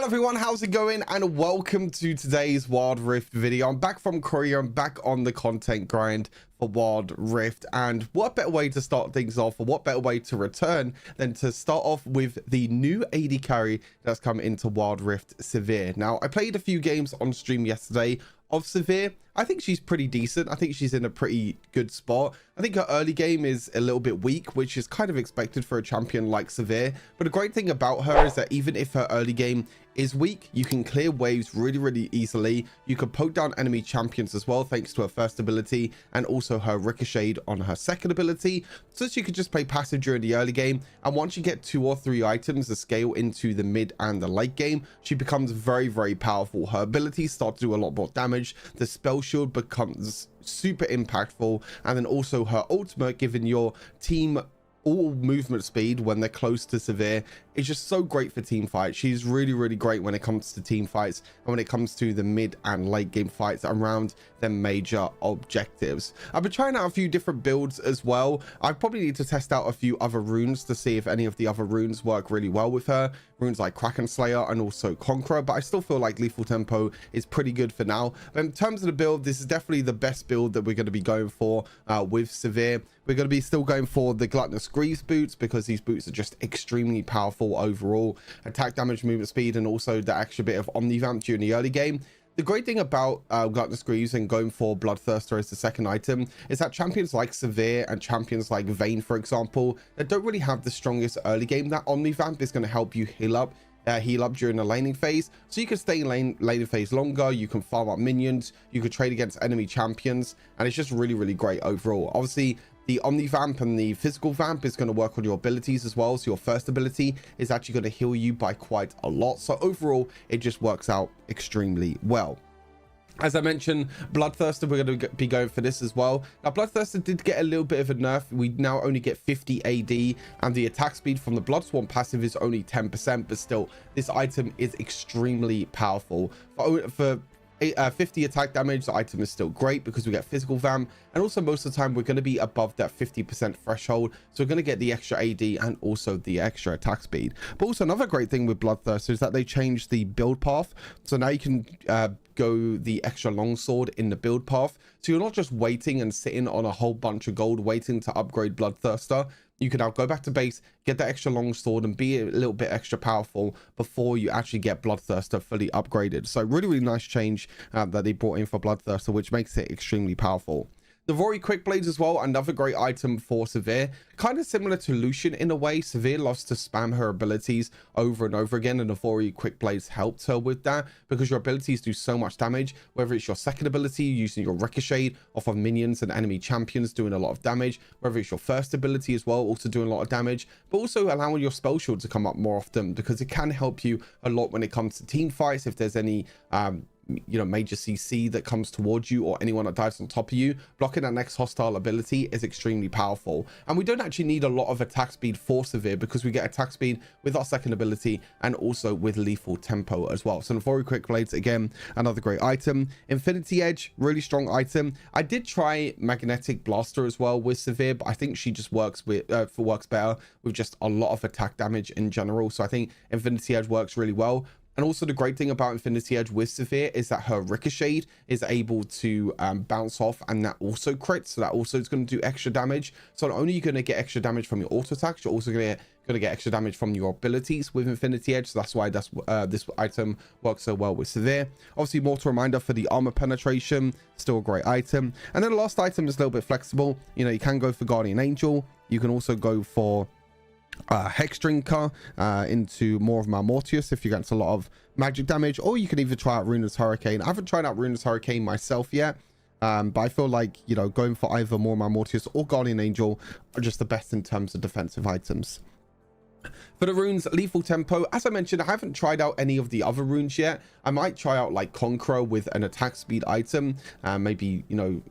everyone, how's it going? And welcome to today's Wild Rift video. I'm back from Korea. I'm back on the content grind for Wild Rift, and what better way to start things off, or what better way to return than to start off with the new AD carry that's come into Wild Rift, Sivir. Now, I played a few games on stream yesterday of Sivir. I think she's pretty decent. I think she's in a pretty good spot. I think her early game is a little bit weak, which is kind of expected for a champion like Sivir. But the great thing about her is that even if her early game is weak, you can clear waves really easily. You can poke down enemy champions as well, thanks to her first ability and also her ricochet on her second ability. So she could just play passive during the early game, and once you get 2 or 3 items to scale into the mid and the late game, she becomes very powerful. Her abilities start to do a lot more damage. The spell shield becomes super impactful, and then also her ultimate, giving your team all movement speed when they're close to Sivir, is just so great for team fights. She's really great when it comes to team fights and when it comes to the mid and late game fights around their major objectives. I've been trying out a few different builds as well. I probably need to test out a few other runes to see if any of the other runes work really well with her. Runes like Kraken Slayer and also Conqueror, but I still feel like Lethal Tempo is pretty good for now. But in terms of the build, this is definitely the best build that we're going to be going for with Sivir. We're going to be still going for the Gluttonous Greaves boots, because these boots are just extremely powerful overall. Attack damage, movement speed, and also the extra bit of Omnivamp during the early game. The great thing about Gluttonous Greaves and going for Bloodthirster as the second item is that champions like Sivir and champions like Vayne, for example, that don't really have the strongest early game, that Omnivamp is going to help you heal up during the laning phase, so you can stay in laning phase longer. You can farm up minions, you could trade against enemy champions, and it's just really great overall. Obviously, the Omnivamp and the physical vamp is going to work on your abilities as well, so your first ability is actually going to heal you by quite a lot. So overall, it just works out extremely well. As I mentioned, Bloodthirster, we're going to be going for this as well. Now, Bloodthirster did get a little bit of a nerf. We now only get 50 AD, and the attack speed from the Bloodsworn passive is only 10%, but still, this item is extremely powerful. For 50 attack damage, the item is still great because we get physical vamp, and also most of the time we're going to be above that 50% threshold, so we're going to get the extra AD and also the extra attack speed. But also another great thing with Bloodthirster is that they changed the build path, so now you can go the extra longsword in the build path, so you're not just waiting and sitting on a whole bunch of gold waiting to upgrade Bloodthirster. You can now go back to base, get that extra longsword, and be a little bit extra powerful before you actually get Bloodthirster fully upgraded. So really nice change that they brought in for Bloodthirster, which makes it extremely powerful. The Rory Quick Blades as well, another great item for Sivir. Kind of similar to Lucian in a way. Sivir loves to spam her abilities over and over again, and the Rory Quick Blades helped her with that, because your abilities do so much damage, whether it's your second ability using your ricochet off of minions and enemy champions doing a lot of damage, whether it's your first ability as well, also doing a lot of damage, but also allowing your spell shield to come up more often, because it can help you a lot when it comes to team fights. If there's any major CC that comes towards you, or anyone that dives on top of you, blocking that next hostile ability is extremely powerful. And we don't actually need a lot of attack speed for Sivir, because we get attack speed with our second ability and also with Lethal Tempo as well. So the Rory Quick Blades, again, another great item. Infinity Edge, really strong item. I did try Magnetic Blaster as well with Sivir, but I think she just works better with just a lot of attack damage in general. So I think Infinity Edge works really well. And also the great thing about Infinity Edge with Sivir is that her ricochet is able to bounce off, and that also crits, so that also is going to do extra damage. So not only are you going to get extra damage from your auto attacks, you're also going to get extra damage from your abilities with Infinity Edge. So that's why this item works so well with Sivir. Obviously, Mortal Reminder for the armor penetration, still a great item. And then the last item is a little bit flexible. You know, you can go for Guardian Angel. You can also go for Hex Drinker into more of Malmortius if you get a lot of magic damage, or you can even try out Runa's Hurricane. I haven't tried out Runa's Hurricane myself yet, but I feel like, you know, going for either more Malmortius or Guardian Angel are just the best in terms of defensive items. For the runes, Lethal Tempo, as I mentioned, I haven't tried out any of the other runes yet. I might try out like Conqueror with an attack speed item, maybe, you know,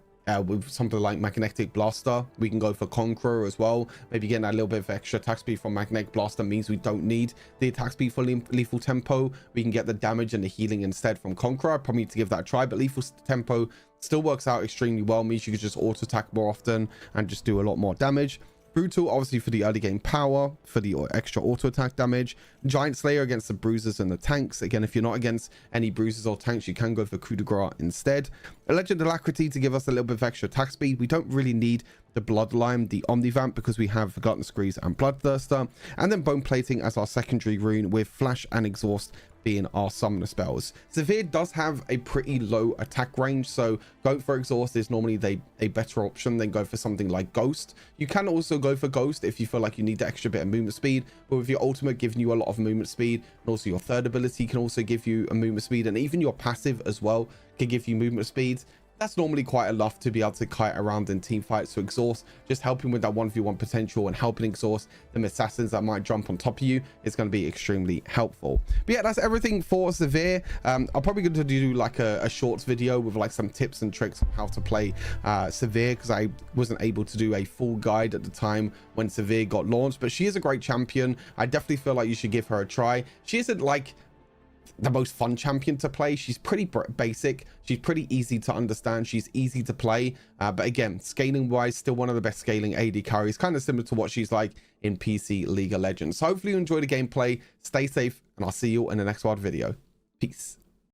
with something like Magnetic Blaster. We can go for Conqueror as well. Maybe getting a little bit of extra attack speed from Magnetic Blaster means we don't need the attack speed for Lethal Tempo. We can get the damage and the healing instead from Conqueror. I probably need to give that a try, but Lethal Tempo still works out extremely well. Means you can just auto attack more often and just do a lot more damage. Brutal, obviously for the early game power, for the extra auto attack damage. Giant Slayer against the bruisers and the tanks. Again, if you're not against any bruisers or tanks, you can go for coup de grace instead. Electric Alacrity to give us a little bit of extra attack speed. We don't really need the Bloodline, the Omnivamp, because we have Gluttonous Grease and Bloodthirster. And then Bone Plating as our secondary rune, with Flash and Exhaust being our summoner spells. Sivir does have a pretty low attack range, so going for Exhaust is normally a better option than go for something like Ghost. You can also go for Ghost if you feel like you need the extra bit of movement speed, but with your ultimate giving you a lot of movement speed, and also your third ability can also give you a movement speed, and even your passive as well can give you movement speed. That's normally quite enough to be able to kite around in team fights. So Exhaust, just helping with that 1v1 potential and helping exhaust them assassins that might jump on top of you, is going to be extremely helpful. But yeah, that's everything for Sivir. I'm probably going to do like a shorts video with like some tips and tricks on how to play Sivir, because I wasn't able to do a full guide at the time when Sivir got launched. But she is a great champion. I definitely feel like you should give her a try. She isn't like the most fun champion to play. She's pretty basic, she's pretty easy to understand, she's easy to play, but again, scaling wise, still one of the best scaling AD carries, kind of similar to what she's like in PC League of Legends. So hopefully you enjoy the gameplay, stay safe, and I'll see you in the next WOD video. Peace.